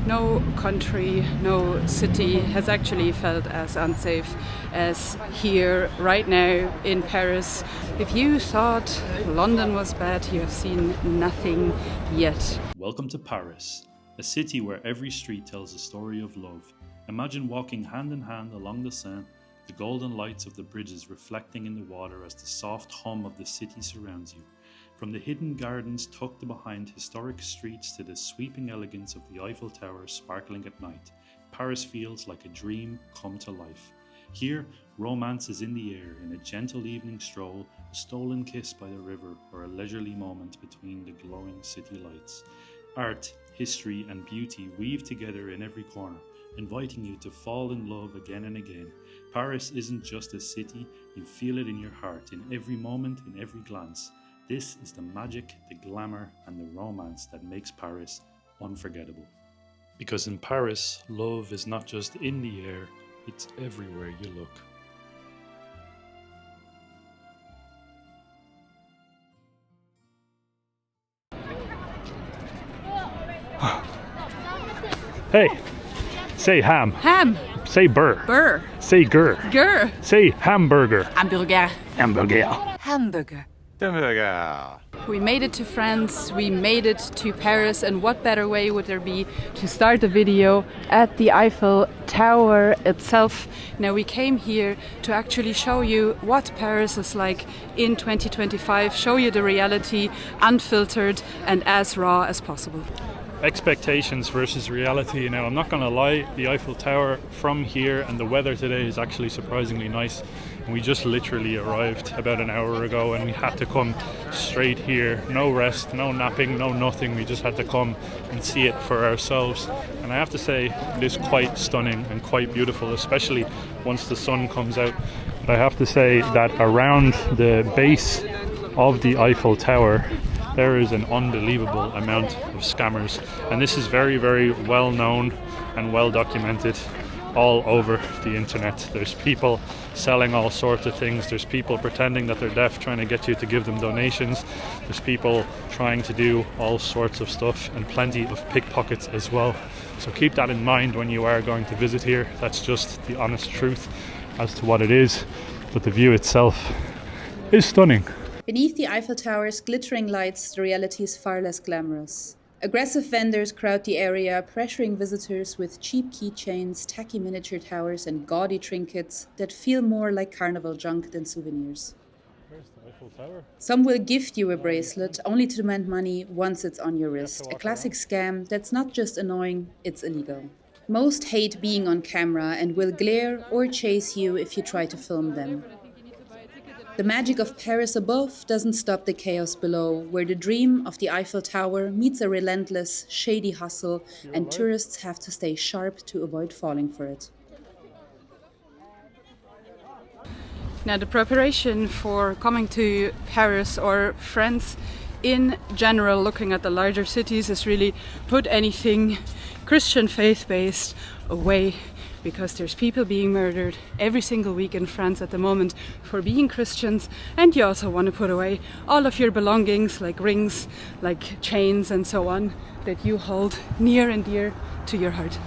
no country, no city has actually felt as unsafe as here right now in Paris. If you thought London was bad, you have seen nothing yet. Welcome to Paris, a city where every street tells a story of love. Imagine walking hand in hand along the Seine, the golden lights of the bridges reflecting in the water as the soft hum of the city surrounds you. From the hidden gardens tucked behind historic streets to the sweeping elegance of the Eiffel Tower sparkling at night, Paris feels like a dream come to life. Here, romance is in the air in a gentle evening stroll, a stolen kiss by the river, or a leisurely moment between the glowing city lights. Art, history, and beauty weave together in every corner, inviting you to fall in love again and again. Paris isn't just a city, you feel it in your heart, in every moment, in every glance. This is the magic, the glamour, and the romance that makes Paris unforgettable. Because in Paris, love is not just in the air, it's everywhere you look. Hey, say ham. Ham. Say burr. Burr. Say gur. Gur. Say hamburger. Hamburger. Hamburger. Hamburger. Hamburger. We made it to France, we made it to Paris, and what better way would there be to start the video at the Eiffel Tower itself. Now we came here to actually show you what Paris is like in 2025, show you the reality, unfiltered and as raw as possible. Expectations versus reality. Now I'm not gonna lie, the Eiffel Tower from here and the weather today is actually surprisingly nice. And we just literally arrived about an hour ago and we had to come straight here. No rest, no napping, no nothing. We just had to come and see it for ourselves. And I have to say it is quite stunning and quite beautiful, especially once the sun comes out. But I have to say that around the base of the Eiffel Tower there is an unbelievable amount of scammers, and this is very, very well known and well documented all over the internet. There's people selling all sorts of things. There's people pretending that they're deaf, trying to get you to give them donations. There's people trying to do all sorts of stuff, and plenty of pickpockets as well. So keep that in mind when you are going to visit here. That's just the honest truth as to what it is, but the view itself is stunning. Beneath the Eiffel Tower's glittering lights, the reality is far less glamorous. Aggressive vendors crowd the area, pressuring visitors with cheap keychains, tacky miniature towers, and gaudy trinkets that feel more like carnival junk than souvenirs. Where's the Eiffel Tower? Some will gift you a bracelet, only to demand money once it's on your wrist. A classic scam that's not just annoying, it's illegal. Most hate being on camera and will glare or chase you if you try to film them. The magic of Paris above doesn't stop the chaos below, where the dream of the Eiffel Tower meets a relentless, shady hustle, and tourists have to stay sharp to avoid falling for it. Now, the preparation for coming to Paris or France in general, looking at the larger cities, is really put anything Christian faith-based away. Because there's people being murdered every single week in France at the moment for being Christians, and you also want to put away all of your belongings like rings, like chains and so on that you hold near and dear to your heart.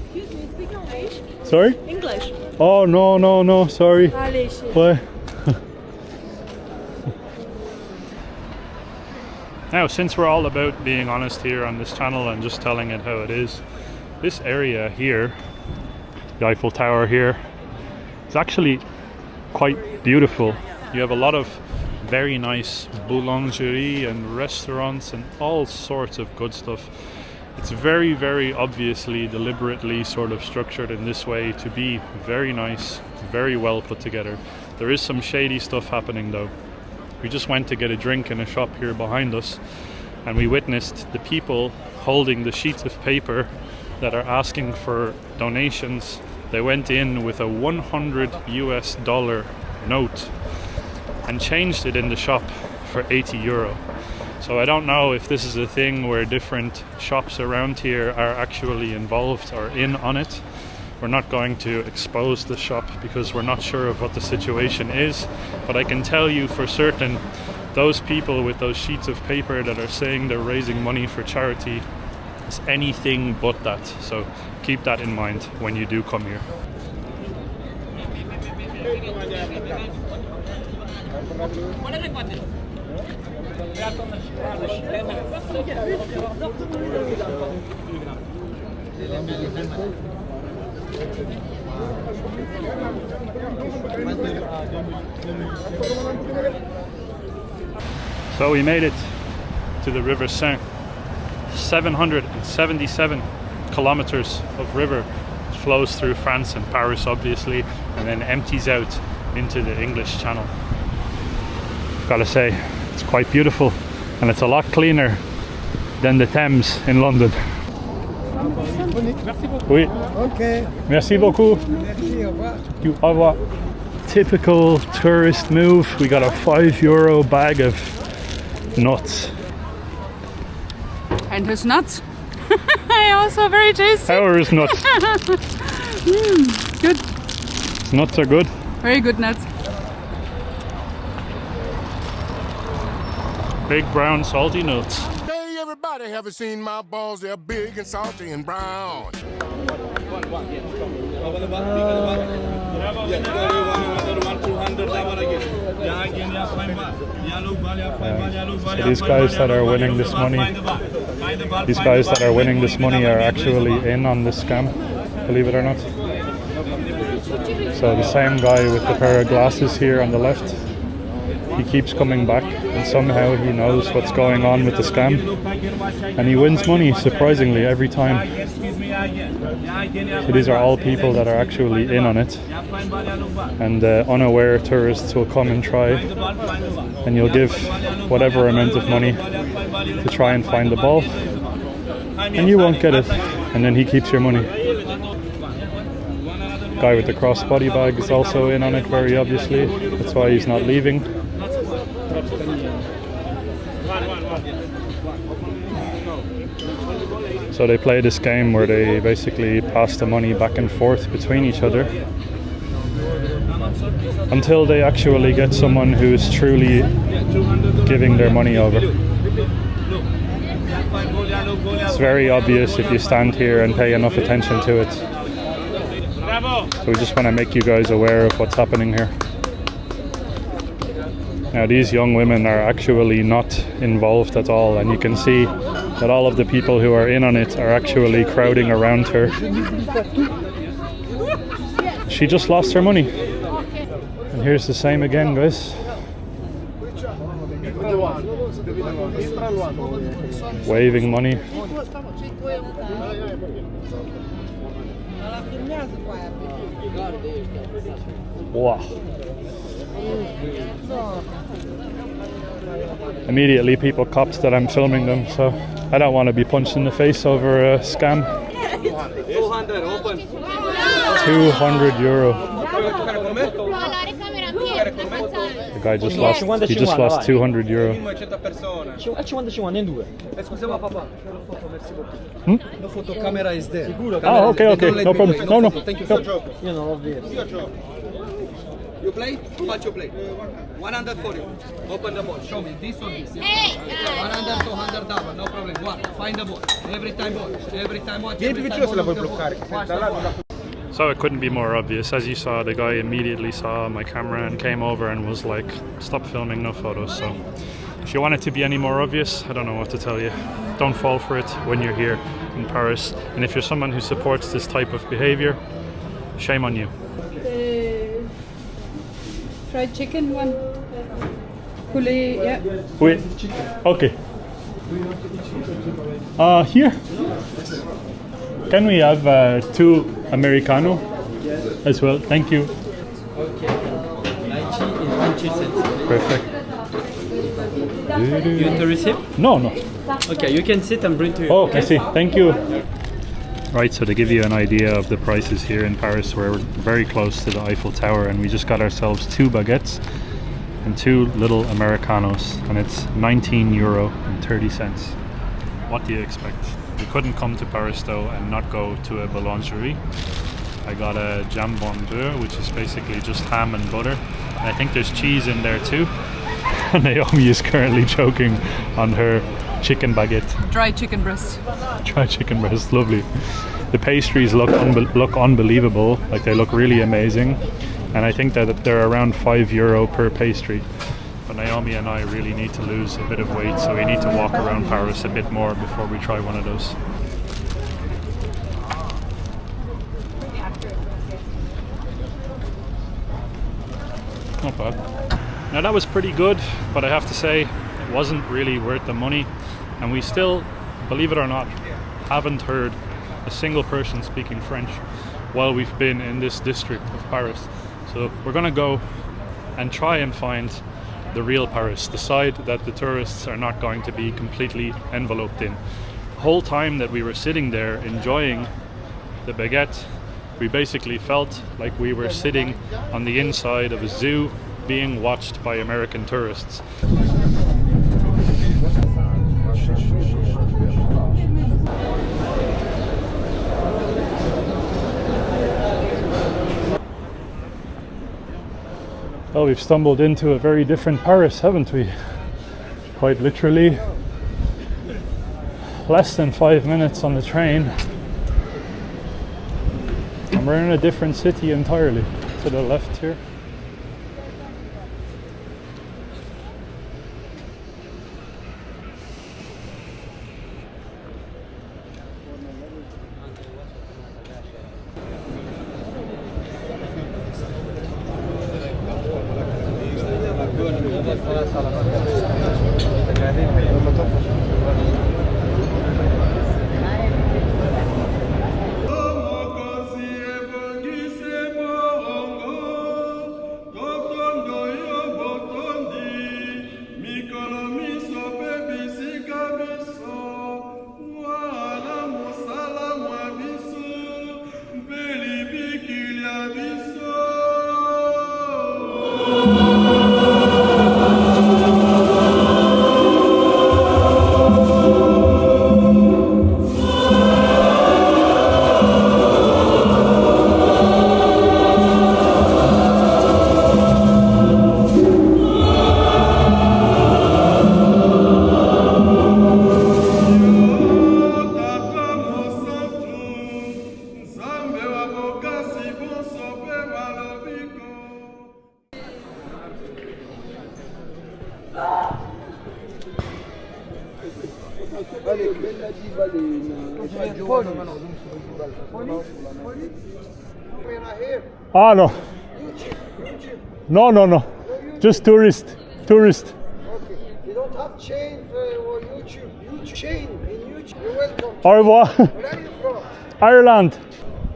Excuse me, speak English? Sorry? English. Oh, no, sorry. Why? Now, since we're all about being honest here on this channel and just telling it how it is, this area here, the Eiffel Tower here, is actually quite beautiful. You have a lot of very nice boulangerie and restaurants and all sorts of good stuff. It's very, very obviously, deliberately sort of structured in this way to be very nice, very well put together. There is some shady stuff happening though. We just went to get a drink in a shop here behind us, and we witnessed the people holding the sheets of paper that are asking for donations. They went in with a $100 note and changed it in the shop for €80. So I don't know if this is a thing where different shops around here are actually involved or in on it. We're not going to expose the shop because we're not sure of what the situation is, but I can tell you for certain those people with those sheets of paper that are saying they're raising money for charity It's anything but that. So keep that in mind when you do come here. So we made it to the river Seine. 777 kilometers of river. It flows through France and Paris, obviously, and then empties out into the English Channel. I've got to say, it's quite beautiful, and it's a lot cleaner than the Thames in London. Oui. Okay. Merci beaucoup. Merci, au revoir. Au revoir. Typical tourist move. We got a €5 bag of nuts. And his nuts. Also very tasty. Ours nuts. Good. Nuts are good. Very good nuts. Big brown salty nuts. Hey everybody, have you seen my balls? They're big and salty and brown. So these guys that are winning this money, are actually in on this scam, believe it or not. So the same guy with the pair of glasses here on the left, he keeps coming back, and somehow he knows what's going on with the scam, and he wins money surprisingly every time. So these are all people that are actually in on it, and unaware tourists will come and try, and you'll give whatever amount of money to try and find the ball, and you won't get it, and then he keeps your money. Guy with the crossbody bag is also in on it, very obviously. That's why he's not leaving. So they play this game where they basically pass the money back and forth between each other until they actually get someone who is truly giving their money over. It's very obvious if you stand here and pay enough attention to it. So we just want to make you guys aware of what's happening here. Now these young women are actually not involved at all, and you can see that all of the people who are in on it are actually crowding around her. She just lost her money. And here's the same again, guys. Waving money. Wow. Immediately people copped that I'm filming them, so I don't want to be punched in the face over a scam. 200 euro. The guy just lost 200 euro. Camera is there. Oh, okay, no problem. No. You play? How much you play? 100 for you. Open the ball. Show me this or this. 100, 200 double. No problem. One. Find the ball. Every time ball. Every time watch. So it couldn't be more obvious. As you saw, the guy immediately saw my camera and came over and was like, stop filming, no photos. So if you want it to be any more obvious, I don't know what to tell you. Don't fall for it when you're here in Paris. And if you're someone who supports this type of behavior, shame on you. Fried chicken one. Poulet, yeah. Wait, okay. Here. Can we have 2 Americano as well? Thank you. Okay. 90 is 20 cents. Perfect. You want to receive? No. Okay, you can sit and bring to you. Oh, I see. Thank you. Right, so to give you an idea of the prices here in Paris, we're very close to the Eiffel Tower, and we just got ourselves 2 baguettes and 2 little Americanos, and it's €19.30. What do you expect? We couldn't come to Paris though and not go to a boulangerie. I got a jambon beurre, which is basically just ham and butter. And I think there's cheese in there too. And Naomi is currently choking on her chicken baguette. Dry chicken breast. Dry chicken breast, lovely. The pastries look unbelievable, like they look really amazing, and I think that they're around €5 per pastry. But Naomi and I really need to lose a bit of weight, so we need to walk around Paris a bit more before we try one of those. Not bad. Now that was pretty good, but I have to say it wasn't really worth the money, and we still, believe it or not, haven't heard a single person speaking French while we've been in this district of Paris. So we're gonna go and try and find the real Paris, the side that the tourists are not going to be completely enveloped in. The whole time that we were sitting there enjoying the baguette, we basically felt like we were sitting on the inside of a zoo being watched by American tourists. Well, we've stumbled into a very different Paris, haven't we? Quite literally. Less than 5 minutes on the train. And we're in a different city entirely. To the left here. Ah, no. No. Just tourist. Tourist. Okay. You don't have chain or YouTube. Chain in YouTube. You're welcome. Au revoir. Where are you from? Ireland.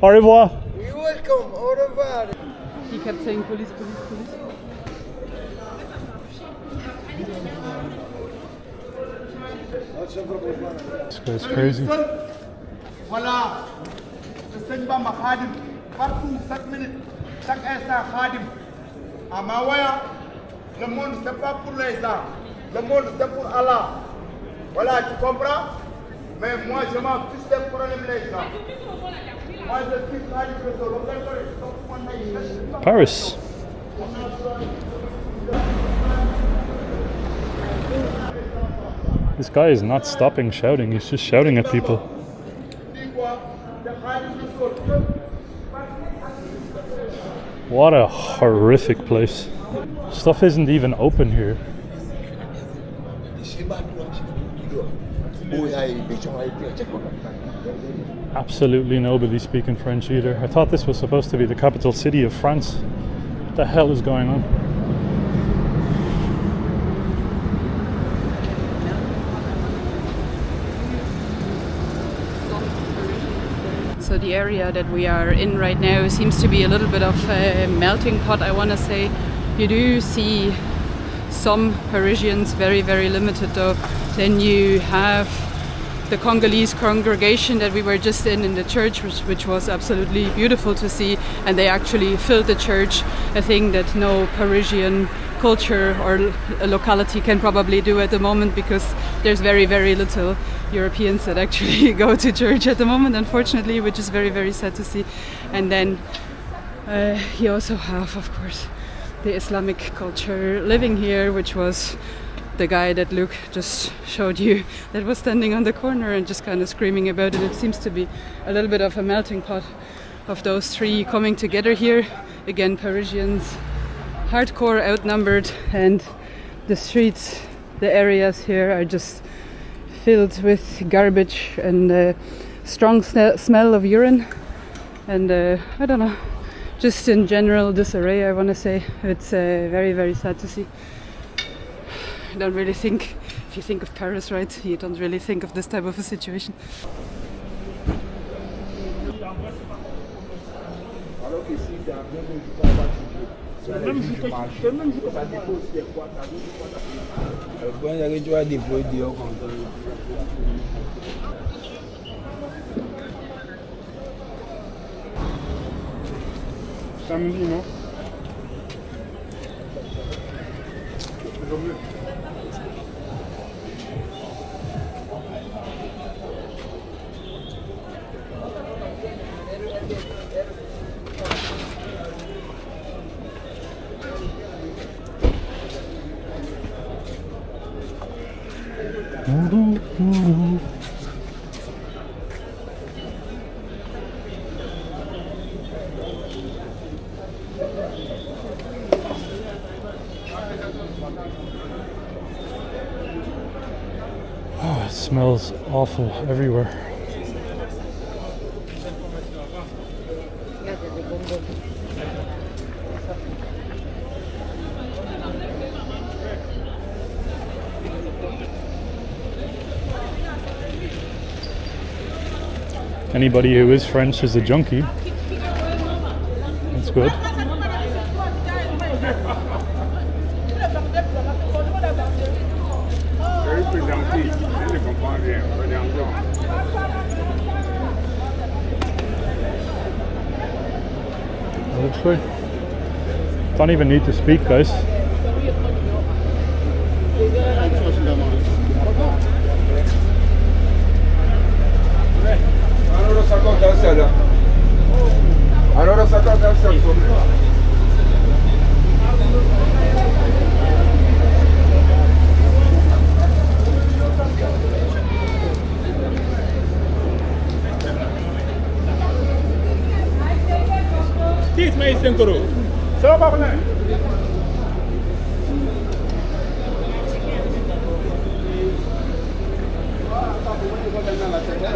Au revoir. You're welcome. Au revoir. He kept saying police, police, police. This guy's crazy. Voilà. Je sais pas ma khadim. Partout, chaque minute, chaque instant khadim. À Mawaya, le monde c'est pas pour les gens. Le monde c'est pour Allah. Voilà, tu comprends? Mais moi je m'en fiche des problèmes les gens. Moi je suis khadim de Paris. This guy is not stopping shouting, he's just shouting at people. What a horrific place. Stuff isn't even open here. Absolutely nobody speaking French either. I thought this was supposed to be the capital city of France. What the hell is going on? So the area that we are in right now seems to be a little bit of a melting pot, I want to say. You do see some Parisians, very, very limited though. Then you have the Congolese congregation that we were just in the church, which was absolutely beautiful to see. And they actually filled the church, a thing that no Parisian culture or a locality can probably do at the moment, because there's very, very little Europeans that actually go to church at the moment, unfortunately, which is very, very sad to see. And then you also have, of course, the Islamic culture living here, which was the guy that Luke just showed you that was standing on the corner and just kind of screaming about it. It seems to be a little bit of a melting pot of those three coming together here. Again, Parisians, hardcore outnumbered, and the streets, the areas here are just filled with garbage and strong smell of urine. And I don't know, just in general disarray, I want to say. It's very, very sad to see. I don't really think, if you think of Paris, right, you don't really think of this type of a situation. Samedi, non? Oh, it smells awful everywhere. Anybody who is French is a junkie. That's good. Literally. Don't even need to speak, guys.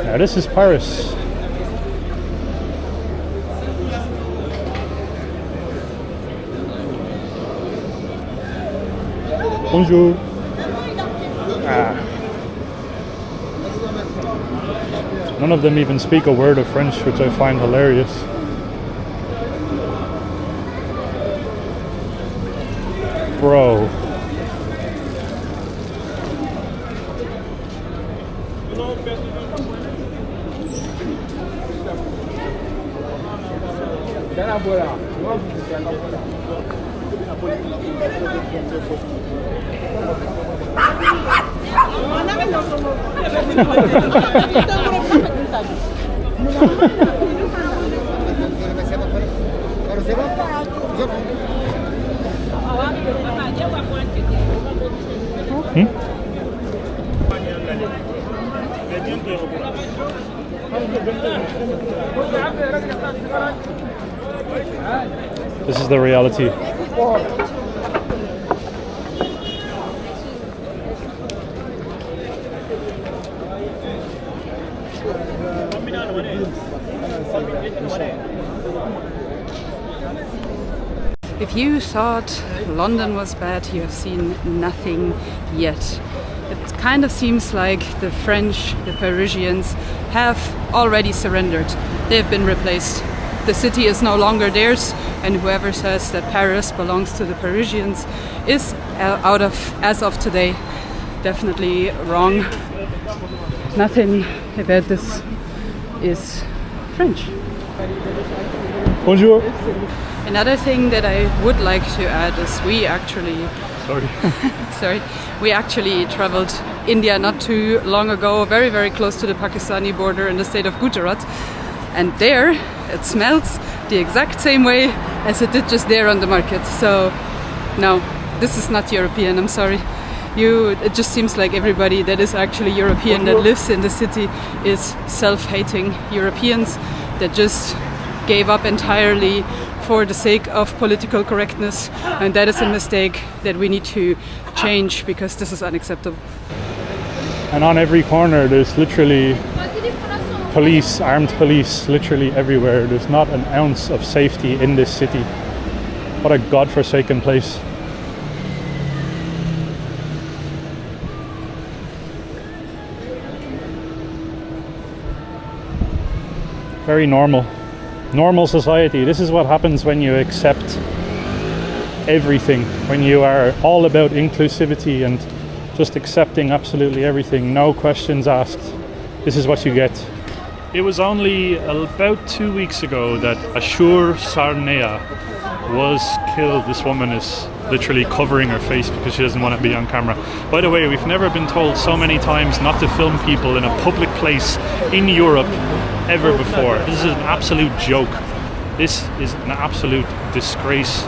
Now this is Paris. Bonjour. None of them even speak a word of French, which I find hilarious. Bro. This is the reality. If you thought London was bad, you have seen nothing yet. It kind of seems like the French, the Parisians, have already surrendered. They've been replaced. The city is no longer theirs, and whoever says that Paris belongs to the Parisians is as of today, definitely wrong. Nothing about this is French. Bonjour. Another thing that I would like to add is we actually traveled India not too long ago, very, very close to the Pakistani border in the state of Gujarat. And there it smells the exact same way as it did just there on the market. So no, this is not European, I'm sorry. it just seems like everybody that is actually European that lives in the city is self-hating Europeans that just gave up entirely for the sake of political correctness, and that is a mistake that we need to change because this is unacceptable. And on every corner there's literally police, armed police, literally everywhere. There's not an ounce of safety in this city. What a godforsaken place. Very normal. Normal society. This is what happens when you accept everything, when you are all about inclusivity and just accepting absolutely everything, no questions asked. This is what you get. It was only about 2 weeks ago that Ashur Sarnea was killed. This woman is literally covering her face because she doesn't want to be on camera. By the way, we've never been told so many times not to film people in a public place in Europe ever before. This is an absolute joke. This is an absolute disgrace.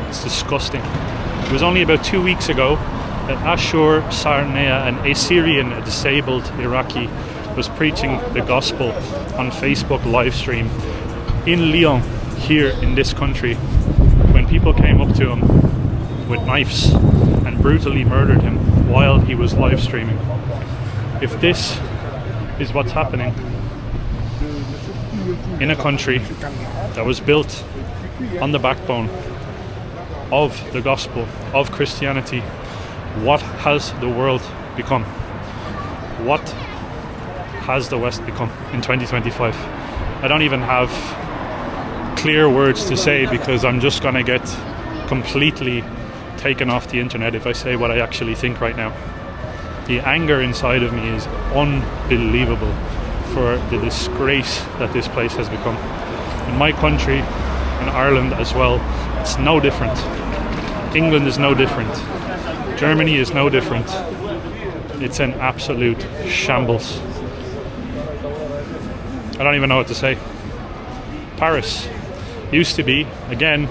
It's disgusting. It was only about 2 weeks ago that Ashur Sarnea, an Assyrian, a disabled Iraqi, was preaching the gospel on Facebook live stream in Lyon, here in this country, when people came up to him with knives and brutally murdered him while he was live streaming. If this is what's happening in a country that was built on the backbone of the gospel, of Christianity, what has the world become? What has the West become in 2025? I don't even have clear words to say because I'm just gonna get completely taken off the internet if I say what I actually think right now. The anger inside of me is unbelievable for the disgrace that this place has become. In my country, in Ireland as well, it's no different. England is no different. Germany is no different. It's an absolute shambles. I don't even know what to say. Paris used to be, again,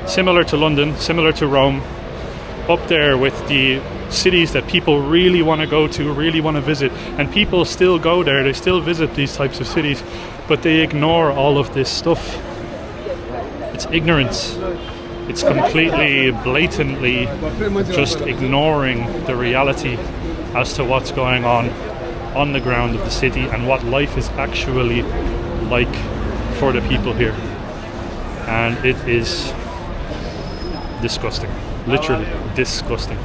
similar to London, similar to Rome, up there with the cities that people really want to go to, really want to visit, and people still go there, they still visit these types of cities, but they ignore all of this stuff. It's ignorance. It's completely, blatantly just ignoring the reality as to what's going on the ground of the city and what life is actually like for the people here. And it is disgusting. Literally disgusting.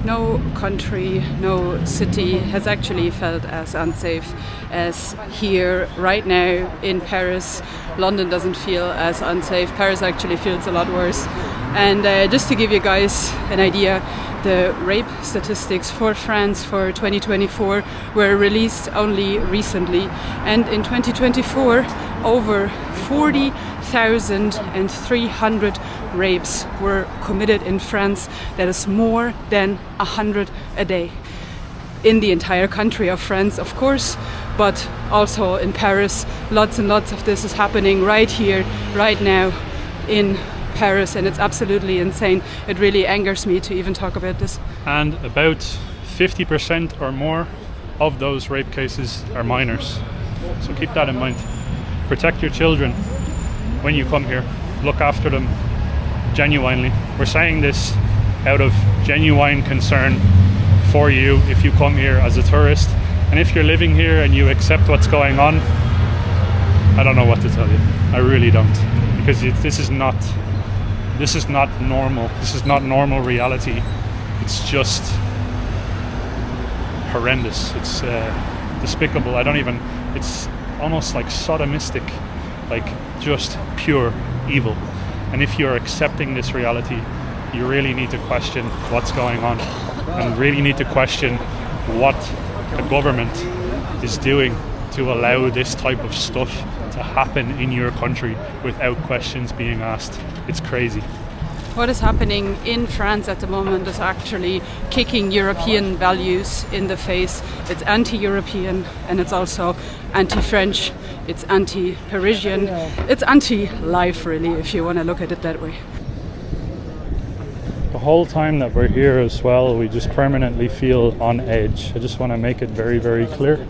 No country, no city has actually felt as unsafe as here right now in Paris. London doesn't feel as unsafe. Paris actually feels a lot worse. And just to give you guys an idea, the rape statistics for France for 2024 were released only recently. And in 2024, over 40,300 rapes were committed in France. That is more than 100 a day. In the entire country of France, of course, but also in Paris. Lots and lots of this is happening right here, right now in Paris, and it's absolutely insane. It really angers me to even talk about this. And about 50% or more of those rape cases are minors. So keep that in mind. Protect your children when you come here. Look after them genuinely. We're saying this out of genuine concern for you if you come here as a tourist. And if you're living here and you accept what's going on, I don't know what to tell you. I really don't. Because this is not normal. This is not normal reality. It's just horrendous. It's despicable. It's almost like sodomistic, like just pure evil. And if you're accepting this reality, you really need to question what's going on and really need to question what the government is doing to allow this type of stuff to happen in your country without questions being asked. It's crazy. What is happening in France at the moment is actually kicking European values in the face. It's anti-European and it's also anti-French, it's anti-Parisian, it's anti-life really, if you want to look at it that way. The whole time that we're here as well, we just permanently feel on edge. I just want to make it very, very clear.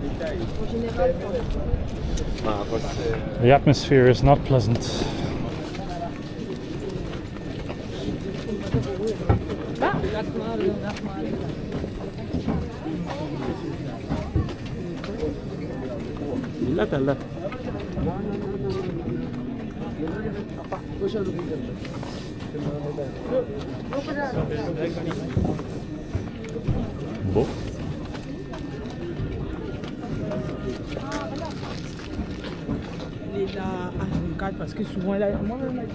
The atmosphere is not pleasant. Bon. Il est là à 24 parce que souvent il a moi-même.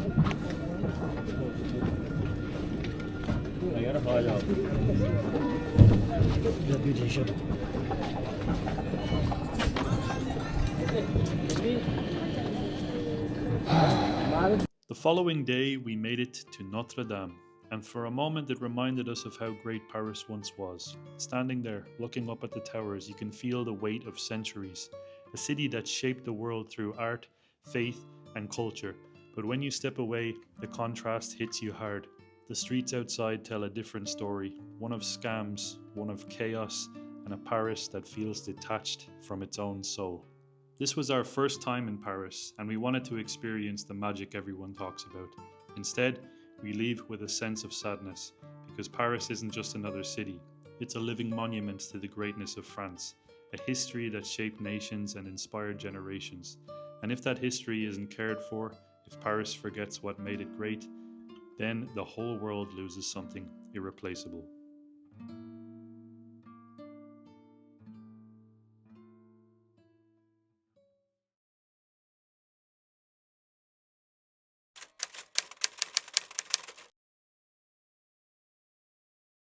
The following day, we made it to Notre Dame, and for a moment it reminded us of how great Paris once was. Standing there, looking up at the towers, you can feel the weight of centuries. A city that shaped the world through art, faith, and culture. But when you step away, the contrast hits you hard. The streets outside tell a different story, one of scams, one of chaos, and a Paris that feels detached from its own soul. This was our first time in Paris, and we wanted to experience the magic everyone talks about. Instead, we leave with a sense of sadness, because Paris isn't just another city. It's a living monument to the greatness of France, a history that shaped nations and inspired generations. And if that history isn't cared for, if Paris forgets what made it great, then the whole world loses something irreplaceable.